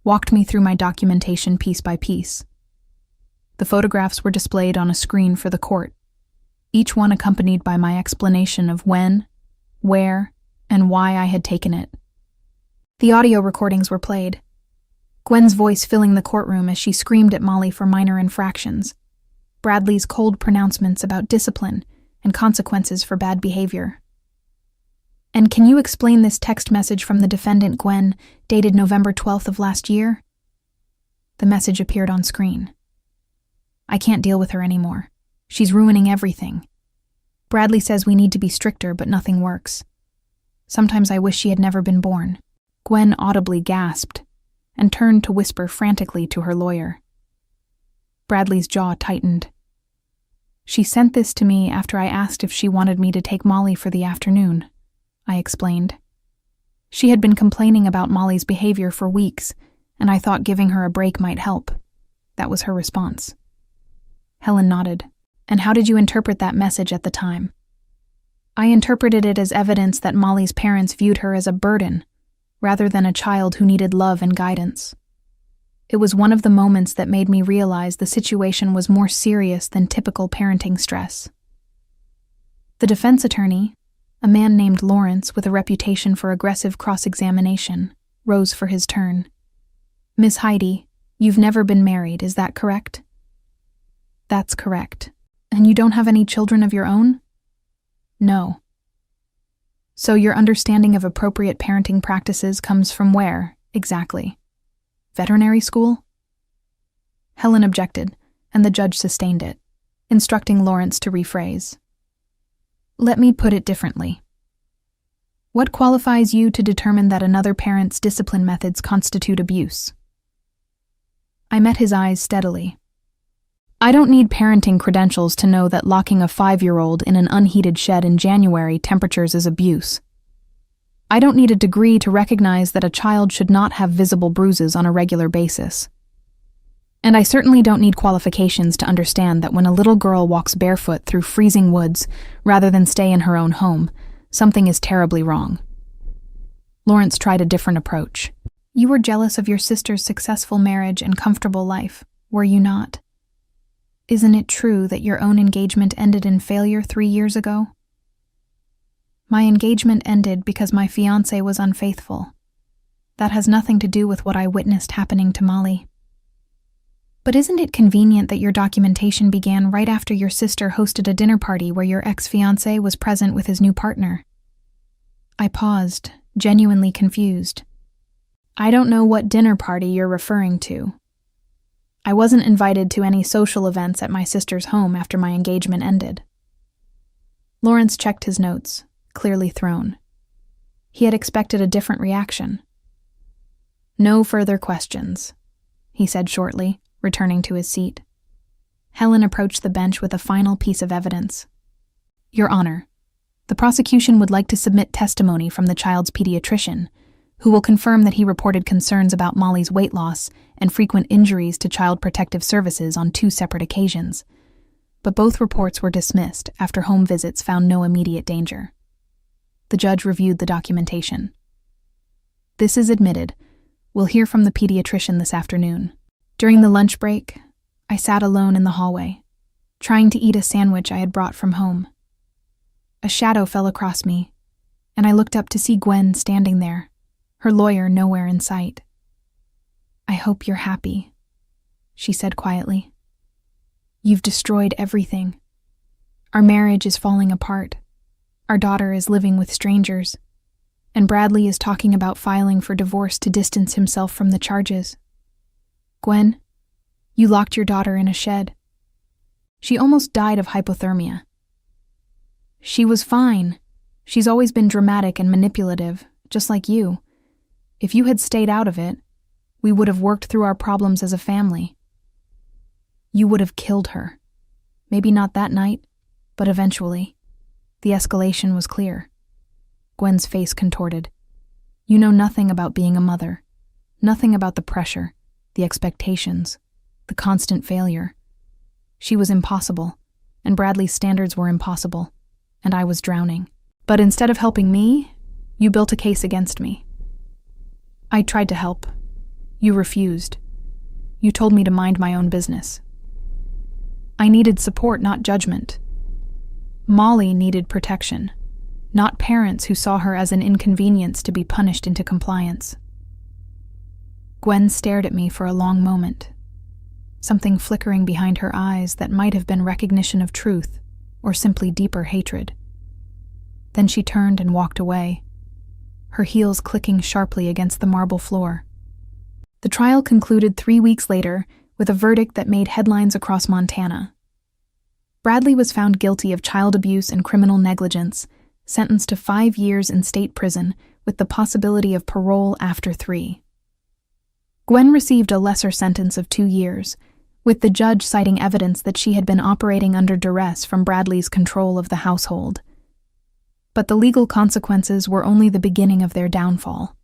Speaker 1: walked me through my documentation piece by piece. The photographs were displayed on a screen for the court, each one accompanied by my explanation of when, where, and why I had taken it. The audio recordings were played, Gwen's voice filling the courtroom as she screamed at Molly for minor infractions, Bradley's cold pronouncements about discipline and consequences for bad behavior. "And can you explain this text message from the defendant, Gwen, dated November 12th of last year?" The message appeared on screen. "I can't deal with her anymore. She's ruining everything. Bradley says we need to be stricter, but nothing works. Sometimes I wish she had never been born." Gwen audibly gasped and turned to whisper frantically to her lawyer. Bradley's jaw tightened. "She sent this to me after I asked if she wanted me to take Molly for the afternoon," I explained. "She had been complaining about Molly's behavior for weeks, and I thought giving her a break might help." That was her response. Helen nodded. "And how did you interpret that message at the time?" "I interpreted it as evidence that Molly's parents viewed her as a burden, rather than a child who needed love and guidance. It was one of the moments that made me realize the situation was more serious than typical parenting stress." The defense attorney, a man named Lawrence with a reputation for aggressive cross-examination, rose for his turn. "Miss Heidi, you've never been married, is that correct?" "That's correct. And you don't have any children of your own?" "No." "So your understanding of appropriate parenting practices comes from where, exactly? Veterinary school?" Helen objected, and the judge sustained it, instructing Lawrence to rephrase. "Let me put it differently. What qualifies you to determine that another parent's discipline methods constitute abuse?" I met his eyes steadily. "I don't need parenting credentials to know that locking a 5-year-old in an unheated shed in January temperatures is abuse. I don't need a degree to recognize that a child should not have visible bruises on a regular basis. And I certainly don't need qualifications to understand that when a little girl walks barefoot through freezing woods rather than stay in her own home, something is terribly wrong." Lawrence tried a different approach. "You were jealous of your sister's successful marriage and comfortable life, were you not? Isn't it true that your own engagement ended in failure 3 years ago?" "My engagement ended because my fiancé was unfaithful. That has nothing to do with what I witnessed happening to Molly." "But isn't it convenient that your documentation began right after your sister hosted a dinner party where your ex-fiancé was present with his new partner?" I paused, genuinely confused. "I don't know what dinner party you're referring to. I wasn't invited to any social events at my sister's home after my engagement ended." Lawrence checked his notes, clearly thrown. He had expected a different reaction. "No further questions," he said shortly, returning to his seat. Helen approached the bench with a final piece of evidence. "Your Honor, the prosecution would like to submit testimony from the child's pediatrician, who will confirm that he reported concerns about Molly's weight loss and frequent injuries to Child Protective Services on 2 separate occasions. But both reports were dismissed after home visits found no immediate danger." The judge reviewed the documentation. "This is admitted. We'll hear from the pediatrician this afternoon." During the lunch break, I sat alone in the hallway, trying to eat a sandwich I had brought from home. A shadow fell across me, and I looked up to see Gwen standing there, her lawyer nowhere in sight. "I hope you're happy," she said quietly. You've destroyed everything. Our marriage is falling apart. Our daughter is living with strangers. And Bradley is talking about filing for divorce to distance himself from the charges. Gwen, you locked your daughter in a shed. She almost died of hypothermia. She was fine. She's always been dramatic and manipulative, just like you. If you had stayed out of it, we would have worked through our problems as a family. You would have killed her. Maybe not that night, but eventually. The escalation was clear. Gwen's face contorted. You know nothing about being a mother. Nothing about the pressure, the expectations, the constant failure. She was impossible, and Bradley's standards were impossible, and I was drowning. But instead of helping me, you built a case against me. I tried to help. You refused. You told me to mind my own business. I needed support, not judgment. Molly needed protection, not parents who saw her as an inconvenience to be punished into compliance. Gwen stared at me for a long moment, something flickering behind her eyes that might have been recognition of truth or simply deeper hatred. Then she turned and walked away, her heels clicking sharply against the marble floor. The trial concluded 3 weeks later with a verdict that made headlines across Montana. Bradley was found guilty of child abuse and criminal negligence, sentenced to 5 years in state prison with the possibility of parole after 3. Gwen received a lesser sentence of 2 years, with the judge citing evidence that she had been operating under duress from Bradley's control of the household. But the legal consequences were only the beginning of their downfall.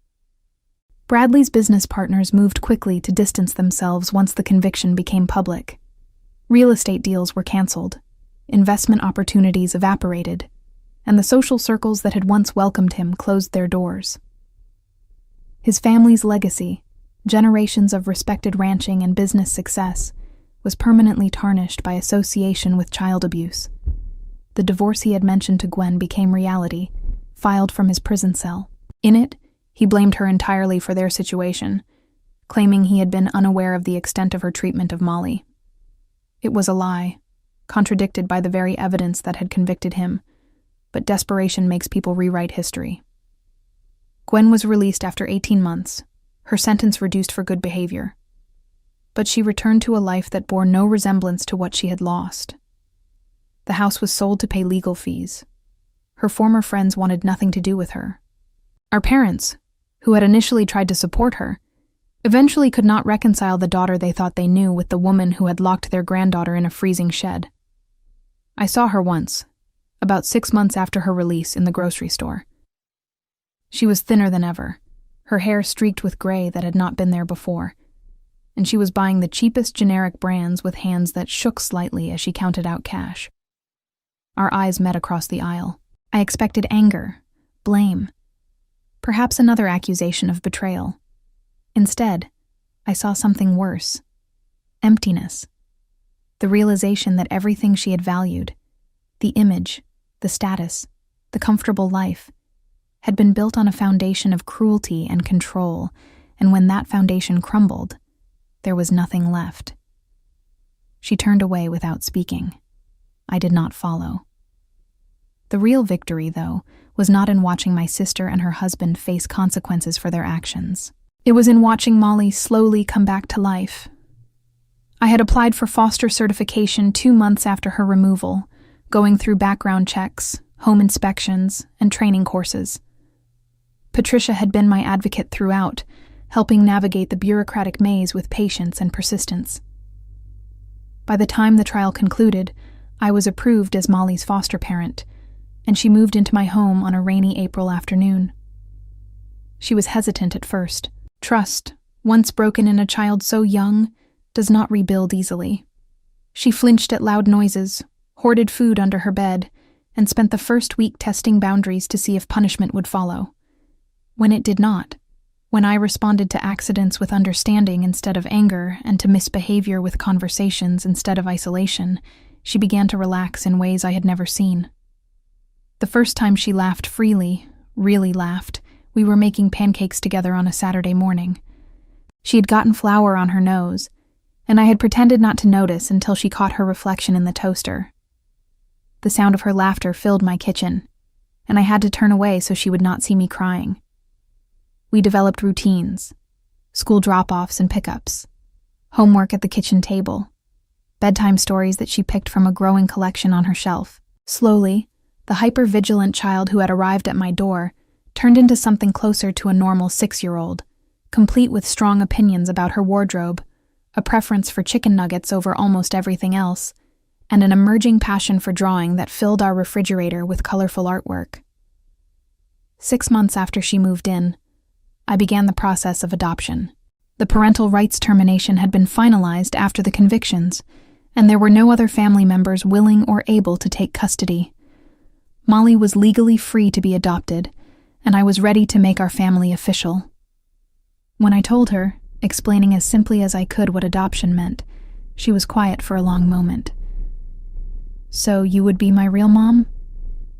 Speaker 1: Bradley's business partners moved quickly to distance themselves once the conviction became public. Real estate deals were canceled, investment opportunities evaporated, and the social circles that had once welcomed him closed their doors. His family's legacy, generations of respected ranching and business success, was permanently tarnished by association with child abuse. The divorce he had mentioned to Gwen became reality, filed from his prison cell. In it, he blamed her entirely for their situation, claiming he had been unaware of the extent of her treatment of Molly. It was a lie, contradicted by the very evidence that had convicted him, but desperation makes people rewrite history. Gwen was released after 18 months, her sentence reduced for good behavior. But she returned to a life that bore no resemblance to what she had lost. The house was sold to pay legal fees. Her former friends wanted nothing to do with her. Our parents, who had initially tried to support her, eventually could not reconcile the daughter they thought they knew with the woman who had locked their granddaughter in a freezing shed. I saw her once, about 6 months after her release, in the grocery store. She was thinner than ever, her hair streaked with gray that had not been there before, and she was buying the cheapest generic brands with hands that shook slightly as she counted out cash. Our eyes met across the aisle. I expected anger, blame, perhaps another accusation of betrayal. Instead, I saw something worse. Emptiness. The realization that everything she had valued, the image, the status, the comfortable life, had been built on a foundation of cruelty and control, and when that foundation crumbled, there was nothing left. She turned away without speaking. I did not follow. The real victory, though, was not in watching my sister and her husband face consequences for their actions. It was in watching Molly slowly come back to life. I had applied for foster certification 2 months after her removal, going through background checks, home inspections, and training courses. Patricia had been my advocate throughout, helping navigate the bureaucratic maze with patience and persistence. By the time the trial concluded, I was approved as Molly's foster parent, and she moved into my home on a rainy April afternoon. She was hesitant at first. Trust, once broken in a child so young, does not rebuild easily. She flinched at loud noises, hoarded food under her bed, and spent the first week testing boundaries to see if punishment would follow. When it did not, when I responded to accidents with understanding instead of anger and to misbehavior with conversations instead of isolation, she began to relax in ways I had never seen. The first time she laughed freely, really laughed, we were making pancakes together on a Saturday morning. She had gotten flour on her nose, and I had pretended not to notice until she caught her reflection in the toaster. The sound of her laughter filled my kitchen, and I had to turn away so she would not see me crying. We developed routines, school drop-offs and pickups, homework at the kitchen table, bedtime stories that she picked from a growing collection on her shelf. Slowly, the hyper-vigilant child who had arrived at my door turned into something closer to a normal 6-year-old, complete with strong opinions about her wardrobe, a preference for chicken nuggets over almost everything else, and an emerging passion for drawing that filled our refrigerator with colorful artwork. 6 months after she moved in, I began the process of adoption. The parental rights termination had been finalized after the convictions, and there were no other family members willing or able to take custody. Molly was legally free to be adopted, and I was ready to make our family official. When I told her, explaining as simply as I could what adoption meant, she was quiet for a long moment. "So you would be my real mom?"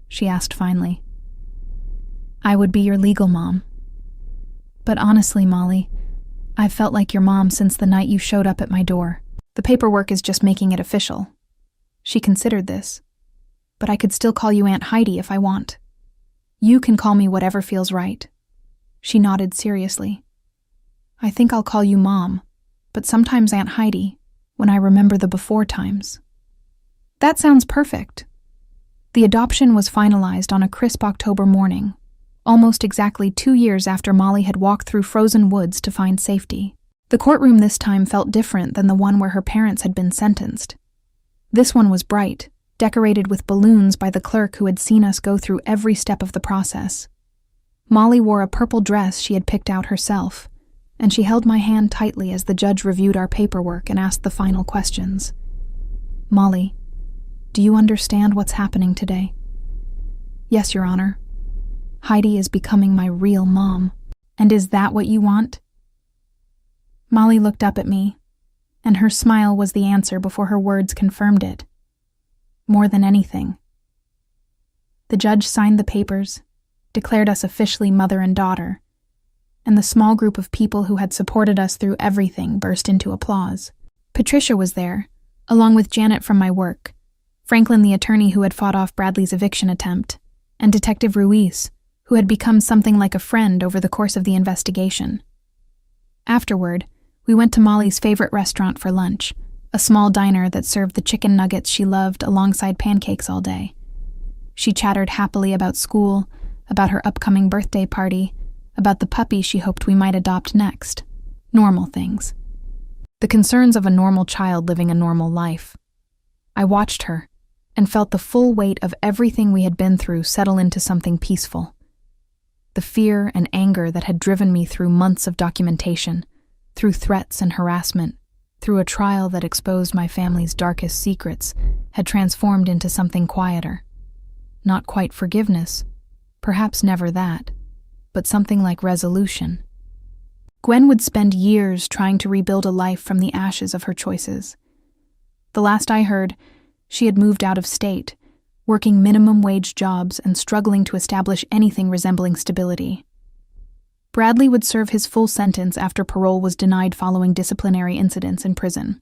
Speaker 1: she asked finally. "I would be your legal mom. But honestly, Molly, I've felt like your mom since the night you showed up at my door. The paperwork is just making it official." She considered this. "But I could still call you Aunt Heidi if I want. You can call me whatever feels right." She nodded seriously. "I think I'll call you Mom, but sometimes Aunt Heidi, when I remember the before times." "That sounds perfect." The adoption was finalized on a crisp October morning, almost exactly 2 years after Molly had walked through frozen woods to find safety. The courtroom this time felt different than the one where her parents had been sentenced. This one was bright, decorated with balloons by the clerk who had seen us go through every step of the process. Molly wore a purple dress she had picked out herself, and she held my hand tightly as the judge reviewed our paperwork and asked the final questions. "Molly, do you understand what's happening today?" "Yes, Your Honor. Heidi is becoming my real mom." "And is that what you want?" Molly looked up at me, and her smile was the answer before her words confirmed it. "More than anything." The judge signed the papers, declared us officially mother and daughter, and the small group of people who had supported us through everything burst into applause. Patricia was there, along with Janet from my work, Franklin the attorney who had fought off Bradley's eviction attempt, and Detective Ruiz, who had become something like a friend over the course of the investigation. Afterward, we went to Molly's favorite restaurant for lunch, a small diner that served the chicken nuggets she loved alongside pancakes all day. She chattered happily about school, about her upcoming birthday party, about the puppy she hoped we might adopt next. Normal things. The concerns of a normal child living a normal life. I watched her and felt the full weight of everything we had been through settle into something peaceful. The fear and anger that had driven me through months of documentation, through threats and harassment, through a trial that exposed my family's darkest secrets, had transformed into something quieter. Not quite forgiveness, perhaps never that, but something like resolution. Gwen would spend years trying to rebuild a life from the ashes of her choices. The last I heard, she had moved out of state, working minimum wage jobs and struggling to establish anything resembling stability. Bradley would serve his full sentence after parole was denied following disciplinary incidents in prison.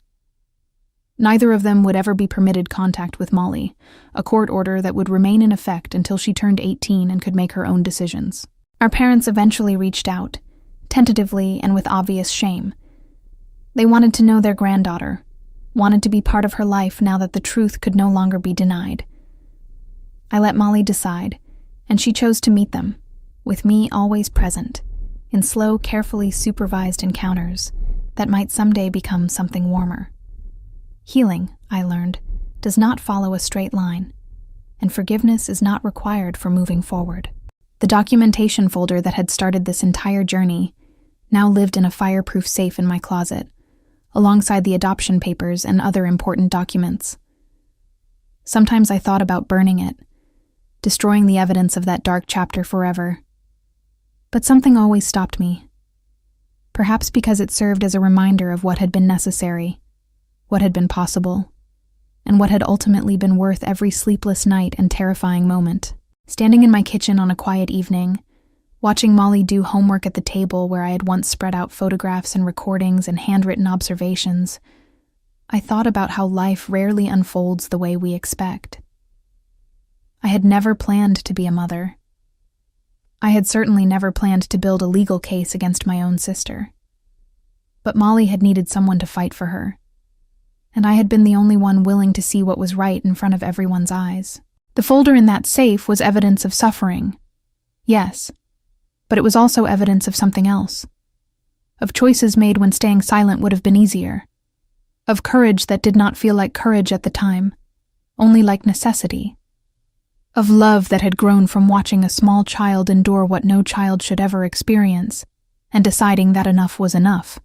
Speaker 1: Neither of them would ever be permitted contact with Molly, a court order that would remain in effect until she turned 18 and could make her own decisions. Our parents eventually reached out, tentatively and with obvious shame. They wanted to know their granddaughter, wanted to be part of her life now that the truth could no longer be denied. I let Molly decide, and she chose to meet them, with me always present, in slow, carefully supervised encounters that might someday become something warmer. Healing, I learned, does not follow a straight line, and forgiveness is not required for moving forward. The documentation folder that had started this entire journey now lived in a fireproof safe in my closet, alongside the adoption papers and other important documents. Sometimes I thought about burning it, destroying the evidence of that dark chapter forever. But something always stopped me. Perhaps because it served as a reminder of what had been necessary, what had been possible, and what had ultimately been worth every sleepless night and terrifying moment. Standing in my kitchen on a quiet evening, watching Molly do homework at the table where I had once spread out photographs and recordings and handwritten observations, I thought about how life rarely unfolds the way we expect. I had never planned to be a mother. I had certainly never planned to build a legal case against my own sister. But Molly had needed someone to fight for her, and I had been the only one willing to see what was right in front of everyone's eyes. The folder in that safe was evidence of suffering. Yes, but it was also evidence of something else. Of choices made when staying silent would have been easier. Of courage that did not feel like courage at the time, only like necessity. Of love that had grown from watching a small child endure what no child should ever experience, and deciding that enough was enough.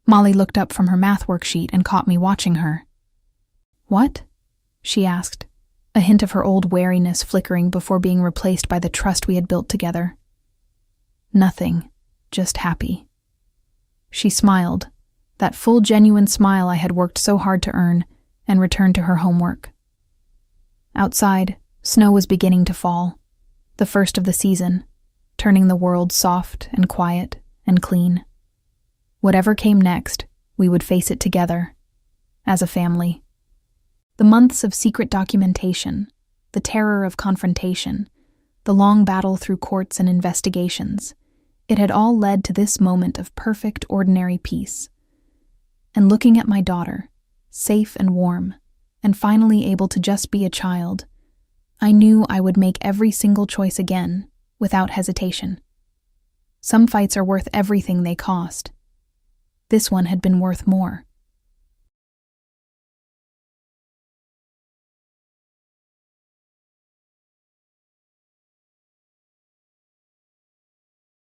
Speaker 1: Molly looked up from her math worksheet and caught me watching her. "What?" she asked, a hint of her old wariness flickering before being replaced by the trust we had built together. "Nothing, just happy." She smiled, that full genuine smile I had worked so hard to earn, and returned to her homework. Outside, snow was beginning to fall, the first of the season, turning the world soft and quiet and clean. Whatever came next, we would face it together, as a family. The months of secret documentation, the terror of confrontation, the long battle through courts and investigations, it had all led to this moment of perfect, ordinary peace. And looking at my daughter, safe and warm, and finally able to just be a child, I knew I would make every single choice again, without hesitation. Some fights are worth everything they cost. This one had been worth more.